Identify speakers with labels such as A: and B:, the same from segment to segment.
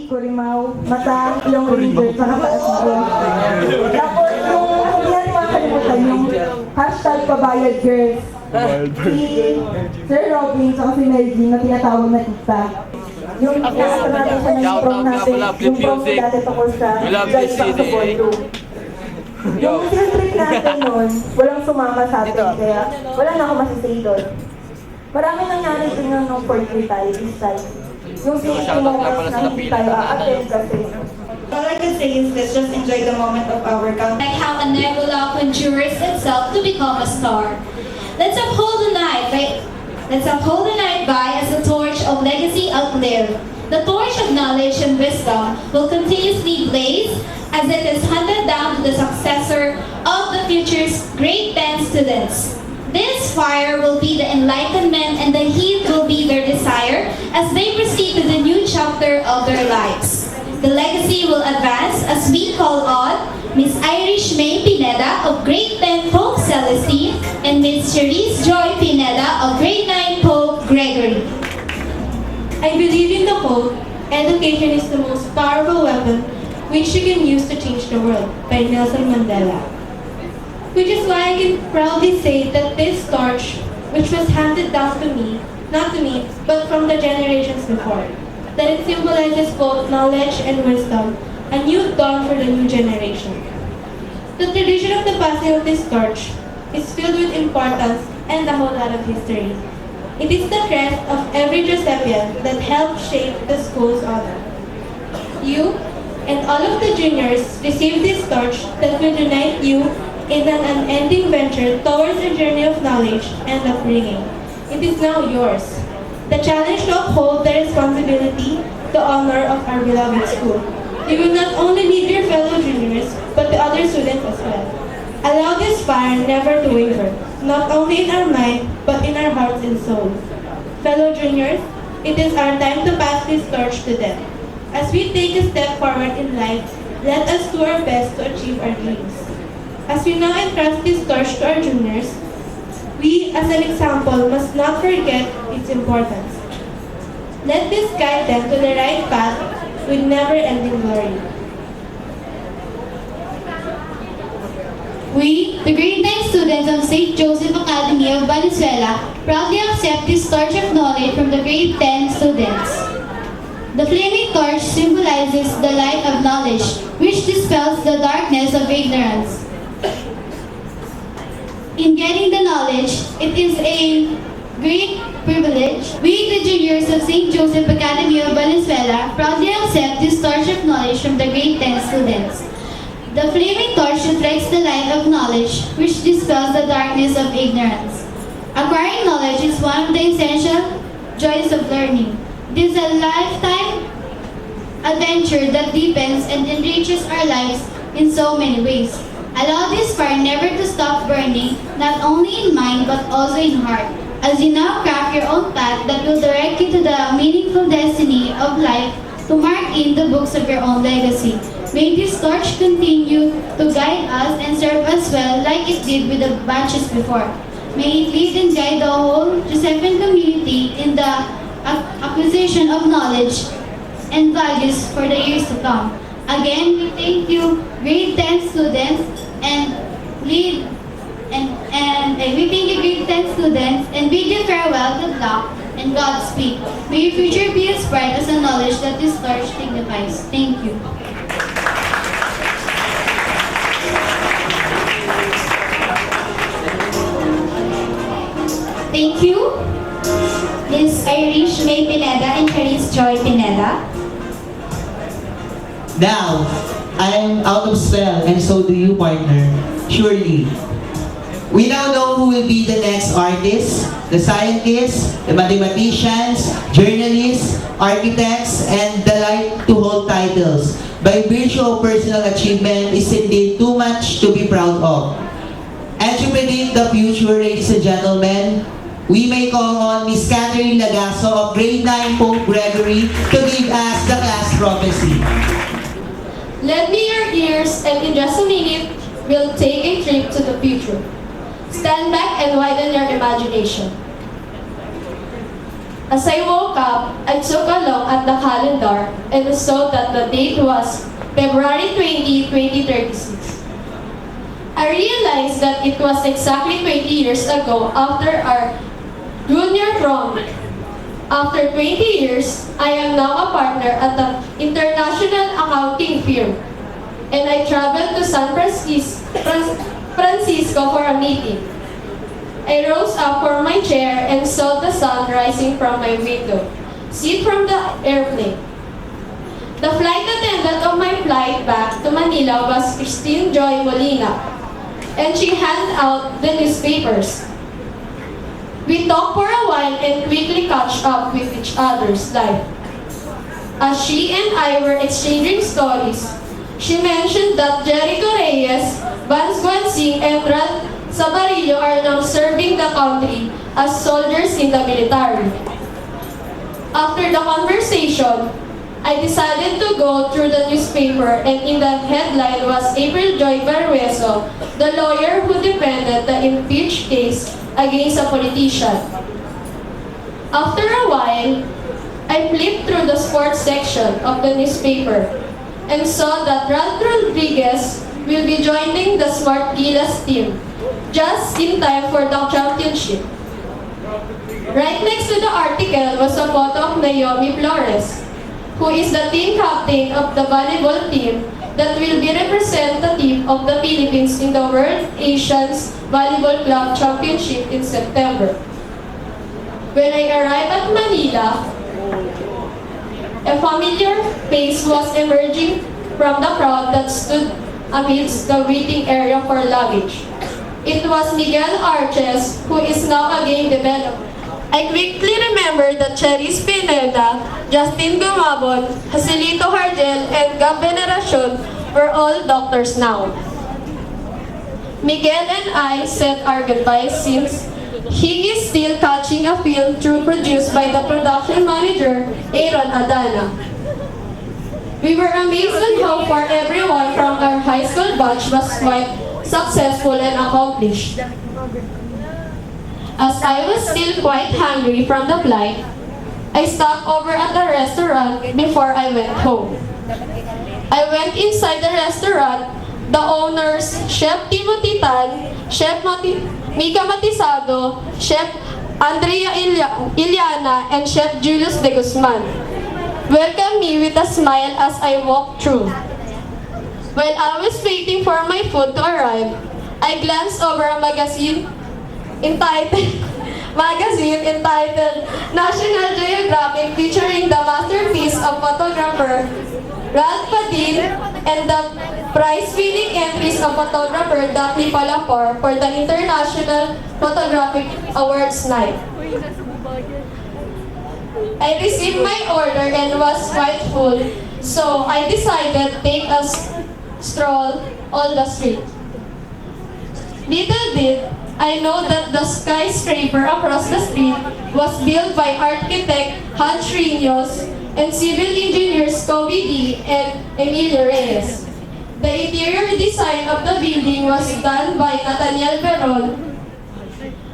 A: Kurimaw, mata, yung ranger, saka taas mo. Tapos yung, hindi natin makakalimutan, yung hashtag pabayad girls. Si Sir Robin, saka si Melvin, na tinatawag na tita. Yung nakita natin siya ng prom natin, yung prom na dati tungkol sa guys sa support room. Yung field trip natin nun, walang sumama sa atin, kaya wala na ako masisay doon. Marami nangyari din nung fourth year tayo this time. Yung safety moments na hindi tayo a-attend kasi.
B: All I can say is this, just enjoy the moment of our count.
C: Like how a nebula conjures itself to become a star. Let's uphold the night by as the torch of legacy outlive. The torch of knowledge and wisdom will continuously blaze as it is handed down to the successor of the future's grade 10 students. This fire will be the enlightenment and the heat will be their desire as they proceed to the new chapter of their lives. The legacy will advance as we call on Miss Irish May Pineda of Grade 10 Pope Celestine and Miss Cherise Joy Pineda of Grade 9 Pope Gregory.
D: I believe in the quote, "Education is the most powerful weapon which you can use to change the world," by Nelson Mandela. Which is why I can proudly say that this torch, which was handed down to me, not to me, but from the generations before, that it symbolizes both knowledge and wisdom, a new dawn for the new generation. The tradition of the passing of this torch is filled with importance and a whole lot of history. It is the crest of every Josephian that helped shape the school's honor. You and all of the juniors receive this torch that will unite you in an unending venture towards a journey of knowledge and upbringing. It is now yours. The challenge to uphold the responsibility, the honor of our beloved school. You will not only lead your fellow juniors, but the other students as well. Allow this fire never to waver, not only in our mind, but in our hearts and souls. Fellow juniors, it is our time to pass this torch to them. As we take a step forward in life, let us do our best to achieve our dreams. As we now entrust this torch to our juniors, we, as an example, must not forget its importance. Let this guide them to the right path with never-ending glory.
C: We, the grade 9 students of St. Joseph Academy of Valenzuela, proudly accept this torch of knowledge from the grade 10 students. The flaming torch symbolizes the light of knowledge, which dispels the darkness of ignorance. In getting the knowledge, it is a great privilege. We, the juniors of St. Joseph Academy of Valenzuela, proudly accept this torch of knowledge from the grade 10 students. The flaming torch reflects the light of knowledge, which dispels the darkness of ignorance. Acquiring knowledge is one of the essential joys of learning. It is a lifetime adventure that deepens and enriches our lives in so many ways. Allow this fire never to stop burning, not only in mind but also in heart, as you now craft your own path that will direct you to the meaningful destiny of life to mark in the books of your own legacy. May this torch continue to guide us and serve us well like it did with the batches before. May it lead and guide the whole Josephian community in the acquisition of knowledge and values for the years to come. Again, we thank you, grade 10 students, and we thank you, grade 10 students, and bid you farewell, good luck, and Godspeed. May your future be as bright as the knowledge that this torch signifies. Thank you. Thank you, Ms. Irish May Pineda and Cherise Joy Pineda.
E: Now, I'm out of spell and so do you, partner. Surely. We now know who will be the next artists, the scientists, the mathematicians, journalists, architects, and the like to hold titles. By virtue of personal achievement is indeed too much to be proud of. And to predict the future, ladies and gentlemen, we may call on Miss Catherine Lagaso of Grade 9 Pope Gregory to give us the class prophecy.
D: Lend me your ears, and in just a minute, we'll take a trip to the future. Stand back and widen your imagination. As I woke up, I took a look at the calendar and saw that the date was February 20, 2036. I realized that it was exactly 20 years ago after our junior prom. After 20 years, I am now a partner at the international accounting firm, and I traveled to San Francisco for a meeting. I rose up from my chair and saw the sun rising from my window, seat from the airplane. The flight attendant of my flight back to Manila was Christine Joy Molina, and she handed out the newspapers. We talked for a while and quickly caught up with each other's life. As she and I were exchanging stories, she mentioned that Jericho Reyes, Vance Guansing, and Rad Sabarillo are now serving the country as soldiers in the military. After the conversation, I decided to go through the newspaper, and in the headline was April Joy Barueso, the lawyer who defended the impeach case against a politician. After a while, I flipped through the sports section of the newspaper and saw that Rad Rodriguez will be joining the Smart Gilas team just in time for the championship. Right next to the article was a photo of Naomi Flores, who is the team captain of the volleyball team that will be representative of the Philippines in the World Asians Volleyball Club Championship in September. When I arrived at Manila, a familiar face was emerging from the crowd that stood amidst the waiting area for luggage. It was Miguel Arches, who is now a game developer. I quickly remembered that Cherise Pineda, Justin Gumabon, Joselito Hargel, and Gab Veneracion were all doctors now. Miguel and I said our goodbyes since he is still catching a film crew produced by the production manager, Aaron Adana. We were amazed at how far everyone from our high school batch was quite successful and accomplished. As I was still quite hungry from the flight, I stopped over at the restaurant before I went home. I went inside the restaurant. The owners, Chef Timothy Tan, Chef Mika Matisado, Chef Andrea Iliana, and Chef Julius De Guzman welcomed me with a smile as I walked through. While I was waiting for my food to arrive, I glanced over a magazine entitled National Geographic, featuring the masterpiece of photographer Ralph Padin and the prize-winning entries of photographer Daphne Palapor for the International Photographic Awards night. I received my order and was quite full, so I decided to take a stroll on the street. Little did I know that the skyscraper across the street was built by architect Hans Riños and civil engineers Kobe D. and Emilio Reyes. The interior design of the building was done by Nathaniel Perol.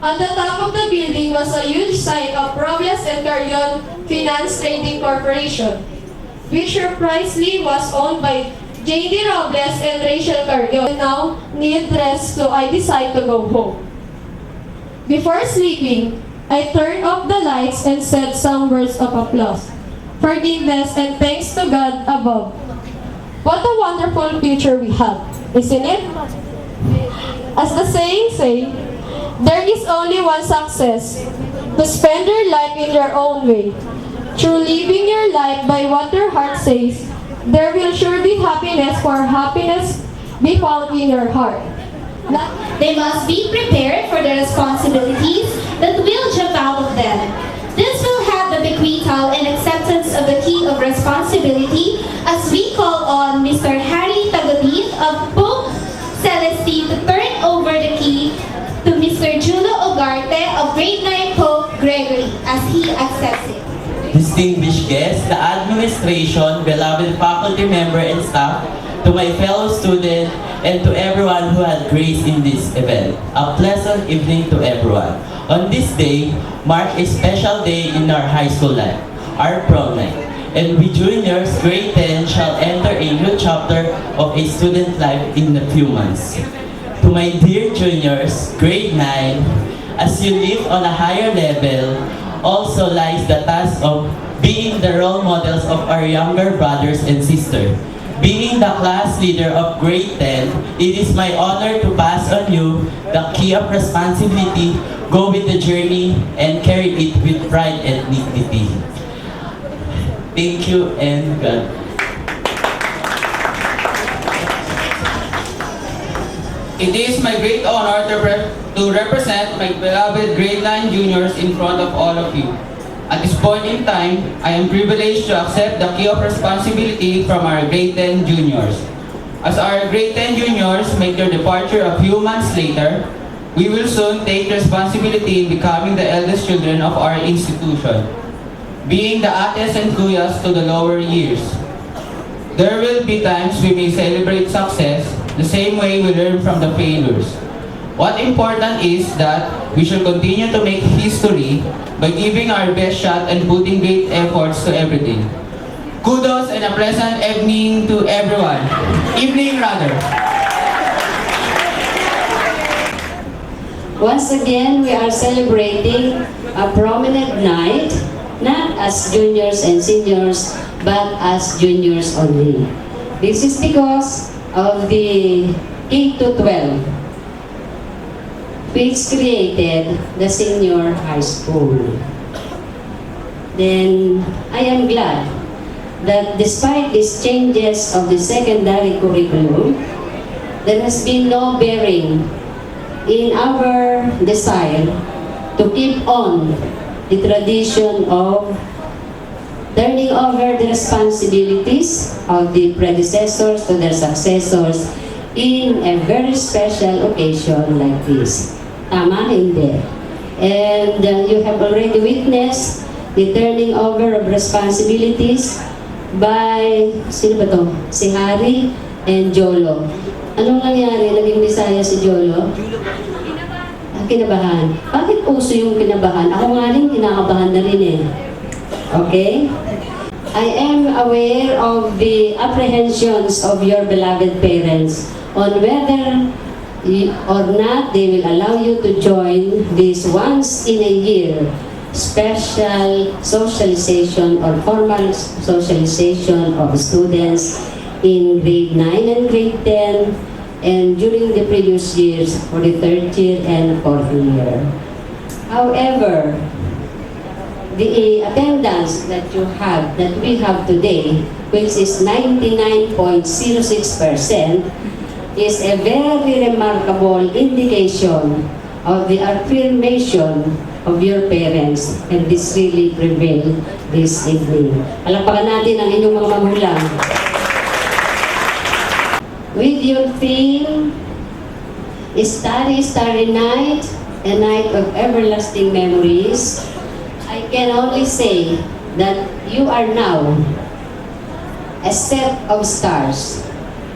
D: On the top of the building was a huge sign of Robles and Carrion Finance Trading Corporation, which surprisingly was owned by J.D. Robles and Rachel Carrion. Now, need rest, so I decide to go home. Before sleeping, I turned off the lights and said some words of applause, forgiveness, and thanks to God above. What a wonderful future we have, isn't it? As the saying say, there is only one success: to spend your life in your own way. Through living your life by what your heart says, there will sure be happiness, for happiness be found in your heart.
C: They must be prepared for the responsibilities that will jump out of them. This will have the bequeathal and acceptance of the key of responsibility as we call on Mr. Harry Tagodin of Pope Celestine to turn over the key to Mr. Julio Ugarte of Grade 9 Pope Gregory as he accepts it.
F: Distinguished guests, the administration, beloved faculty member and staff, to my fellow student, and to everyone who had grace in this event. A pleasant evening to everyone. On this day, mark a special day in our high school life, our prom night. And we juniors, grade 10, shall enter a new chapter of a student life in a few months. To my dear juniors, grade 9, as you live on a higher level, also lies the task of being the role models of our younger brothers and sisters. Being the class leader of grade 10, it is my honor to pass on you the key of responsibility, go with the journey, and carry it with pride and dignity. Thank you and God.
G: It is my great honor to represent my beloved grade 9 juniors in front of all of you. At this point in time, I am privileged to accept the key of responsibility from our grade 10 juniors. As our grade 10 juniors make their departure a few months later, we will soon take responsibility in becoming the eldest children of our institution, being the ates and kuyas to the lower years. There will be times we may celebrate success the same way we learn from the failures. What important is that we should continue to make history by giving our best shot and putting great efforts to everything. Kudos and a pleasant evening to everyone. Evening rather.
H: Once again, we are celebrating a prominent night, not as juniors and seniors, but as juniors only. This is because of the K-12, which created the senior high school. Then, I am glad that despite these changes of the secondary curriculum, there has been no bearing in our desire to keep on the tradition of turning over the responsibilities of the predecessors to their successors in a very special occasion like this. Tama, hindi. And you have already witnessed the turning over of responsibilities by, sino ba to? Si Harry and Jolo. Anong nangyari? Naging Bisaya si Jolo? Kinabahan. Bakit uso yung kinabahan? Ako nga rin, kinakabahan na rin eh. Okay? I am aware of the apprehensions of your beloved parents on whether or not they will allow you to join this once in a year special socialization or formal socialization of students in grade 9 and grade 10 and during the previous years for the 3rd year and 4th year. However, the attendance that we have today, which is 99.06%, is a very remarkable indication of the affirmation of your parents, and this really prevailed this evening. Palakpakan natin ang inyong mga magulang. With your theme, Starry, Starry Night, a night of everlasting memories, I can only say that you are now a set of stars,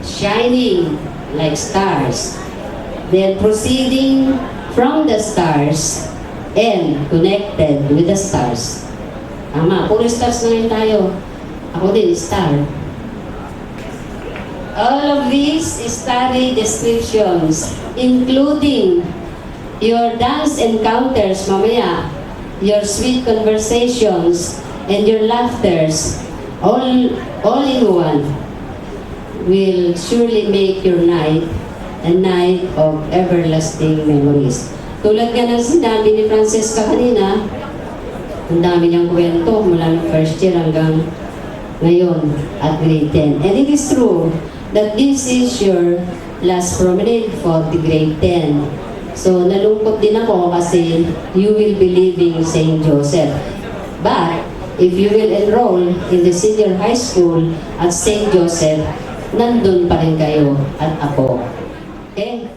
H: shining like stars, then proceeding from the stars and connected with the stars. Tama, puro stars na rin tayo. Ako din, star. All of these starry descriptions, including your dance encounters mamaya, your sweet conversations, and your laughters, all in one, will surely make your night a night of everlasting memories. Tulad nga ng sinabi ni Francesca kanina, ang dami niyang kwento mula ng 1st year hanggang ngayon at grade 10. And it is true that this is your last promenade for the grade 10. So nalungkot din ako kasi you will be leaving St. Joseph. But if you will enroll in the senior high school at St. Joseph, nandun pa rin kayo at ako. Okay?